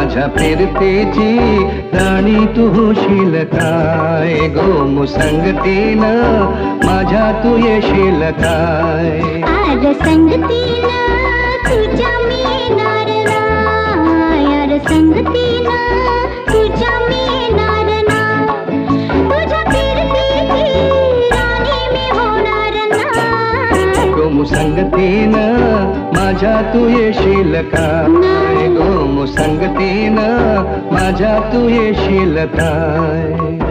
माझ्या फिरतेची राणी तू होशील काय गो मुसंगतीनं माझ्या तू येशील काय आर संगतीनं तुझ्या मी येणार नाय आर संगतीनं तुझ्या मी येणार नाय तुझ्या फिरतेची राणी मी होणार नाय गो मुसंगतीनं माझ्या तू येशील काय गो मुसंगतीनं माझ्या तू येशील काय